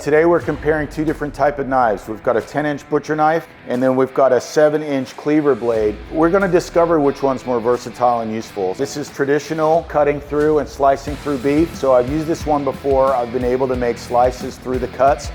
Today we're comparing two different types of knives. We've got a 10-inch butcher knife, and then we've got a 7-inch cleaver blade. We're going to discover which one's more versatile and useful. This is traditional cutting through and slicing through beef. So I've used this one before. I've been able to make slices through the cuts.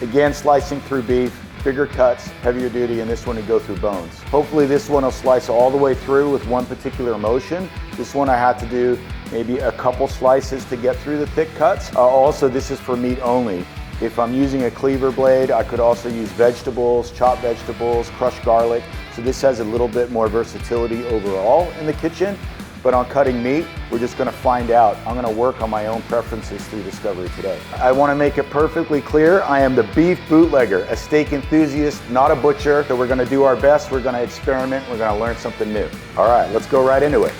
Again, slicing through beef, bigger cuts, heavier duty, and this one would go through bones. Hopefully this one will slice all the way through with one particular motion. This one I had to do maybe a couple slices to get through the thick cuts. Also, this is for meat only. If I'm using a cleaver blade, I could also use vegetables, chopped vegetables, crushed garlic. So this has a little bit more versatility overall in the kitchen. But on cutting meat, we're just gonna find out. I'm gonna work on my own preferences through discovery today. I wanna make it perfectly clear, I am the beef bootlegger, a steak enthusiast, not a butcher. So we're gonna do our best, we're gonna experiment, we're gonna learn something new. All right, let's go right into it.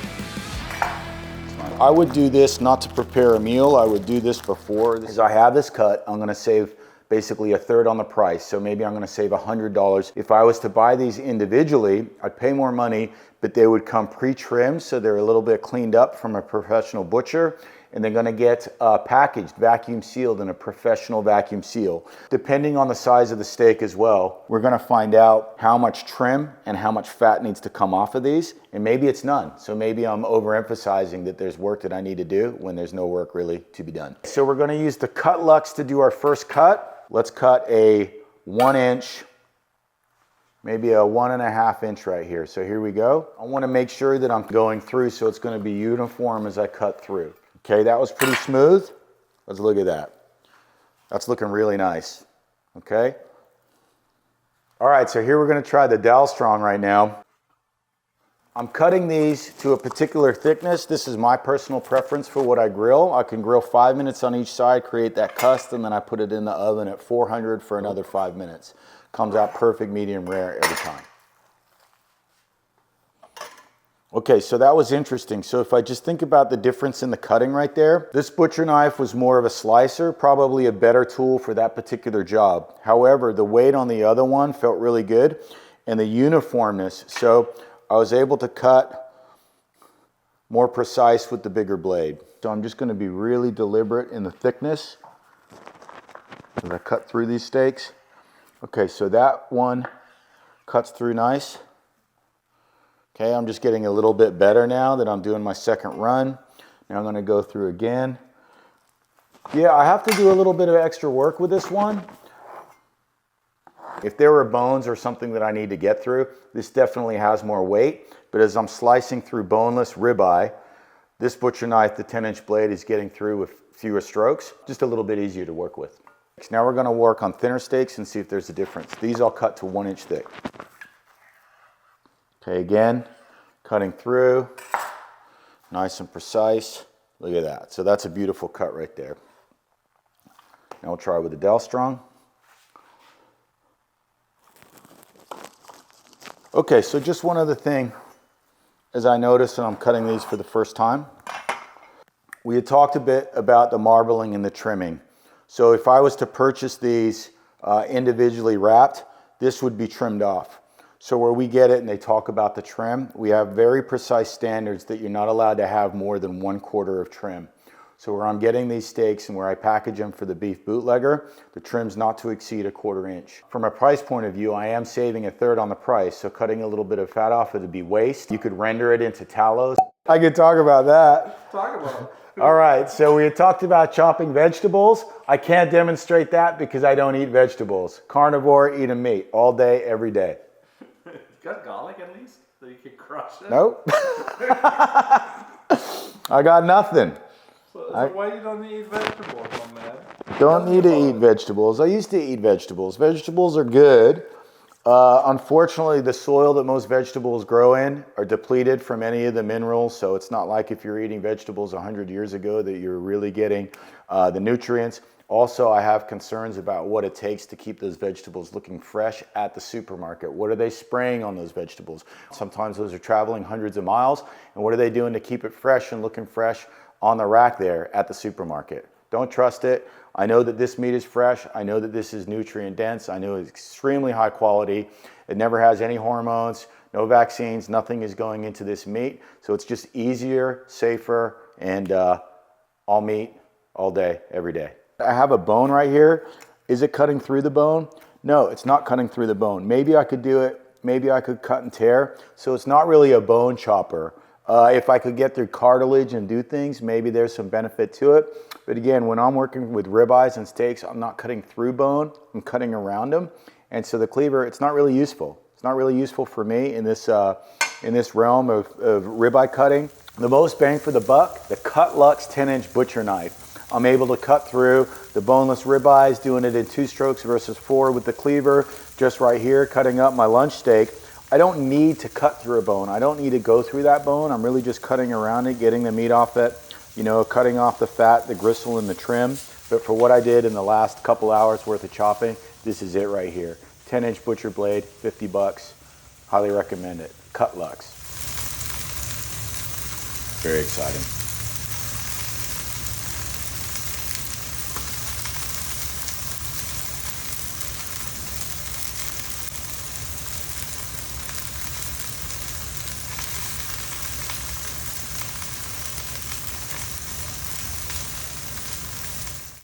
I would do this not to prepare a meal. I would do this before. As I have this cut, I'm gonna save basically a third on the price. So maybe I'm gonna save $100. If I was to buy these individually, I'd pay more money, but they would come pre-trimmed, so they're a little bit cleaned up from a professional butcher, and they're gonna get packaged, vacuum sealed in a professional vacuum seal. Depending on the size of the steak as well, we're gonna find out how much trim and how much fat needs to come off of these, and maybe it's none. So maybe I'm overemphasizing that there's work that I need to do when there's no work really to be done. So we're gonna use the Cutluxe to do our first cut. Let's cut a 1-inch, maybe a 1.5 inch right here. So here we go. I wanna make sure that I'm going through so it's gonna be uniform as I cut through. Okay, that was pretty smooth. Let's look at that. That's looking really nice, okay? All right, so here we're gonna try the Dalstrong right now. I'm cutting these to a particular thickness. This is my personal preference for what I grill. I can grill 5 minutes on each side, create that crust, and then I put it in the oven at 400 for another 5 minutes. Comes out perfect medium rare every time. Okay, so that was interesting. So if I just think about the difference in the cutting right there, this butcher knife was more of a slicer, probably a better tool for that particular job. However, the weight on the other one felt really good, and the uniformness. So I was able to cut more precise with the bigger blade. So I'm just gonna be really deliberate in the thickness as I cut through these steaks. Okay, so that one cuts through nice. Okay, I'm just getting a little bit better now that I'm doing my second run. Now I'm gonna go through again. Yeah, I have to do a little bit of extra work with this one. If there were bones or something that I need to get through, this definitely has more weight. But as I'm slicing through boneless ribeye, this butcher knife, the 10-inch blade, is getting through with fewer strokes, just a little bit easier to work with. Now we're gonna work on thinner steaks and see if there's a difference. These I'll cut to 1 inch thick. Okay, again, cutting through, nice and precise. Look at that. So that's a beautiful cut right there. Now we'll try with the Dalstrong. Okay, so just one other thing, as I noticed, and I'm cutting these for the first time. We had talked a bit about the marbling and the trimming. So if I was to purchase these individually wrapped, this would be trimmed off. So where we get it and they talk about the trim, we have very precise standards that you're not allowed to have more than 1/4 of trim. So where I'm getting these steaks and where I package them for the beef bootlegger, the trim's not to exceed 1/4 inch. From a price point of view, I am saving a third on the price. So cutting a little bit of fat off, it'd be waste. You could render it into tallows. I could talk about that. Talk about it. All right, so we had talked about chopping vegetables. I can't demonstrate that because I don't eat vegetables. Carnivore, eating meat all day, every day. You got garlic at least? So you can crush it? Nope. I got nothing. So why you don't eat vegetables, my man? Don't need to eat vegetables. I used to eat vegetables. Vegetables are good. Unfortunately, the soil that most vegetables grow in are depleted from any of the minerals, so it's not like if you're eating vegetables 100 years ago that you're really getting the nutrients. Also, I have concerns about what it takes to keep those vegetables looking fresh at the supermarket. What are they spraying on those vegetables? Sometimes those are traveling hundreds of miles, and what are they doing to keep it fresh and looking fresh on the rack there at the supermarket? Don't trust it. I know that this meat is fresh. I know that this is nutrient dense. I know it's extremely high quality. It never has any hormones, no vaccines, nothing is going into this meat. So it's just easier, safer, and all meat, all day, every day. I have a bone right here, Is it cutting through the bone? No, it's not cutting through the bone. Maybe I could do it, maybe I could cut and tear. So it's not really a bone chopper. If I could get through cartilage and do things, maybe there's some benefit to it. But again, when I'm working with ribeyes and steaks, I'm not cutting through bone, I'm cutting around them. And so the cleaver, it's not really useful. It's not really useful for me in this realm of ribeye cutting. The most bang for the buck, the Cutluxe 10-inch butcher knife. I'm able to cut through the boneless ribeyes, doing it in 2 strokes versus 4 with the cleaver, just right here, cutting up my lunch steak. I don't need to cut through a bone. I don't need to go through that bone. I'm really just cutting around it, getting the meat off it, you know, cutting off the fat, the gristle, and the trim. But for what I did in the last couple hours worth of chopping, this is it right here. 10-inch butcher blade, 50 bucks. Highly recommend it. Cutluxe. Very exciting.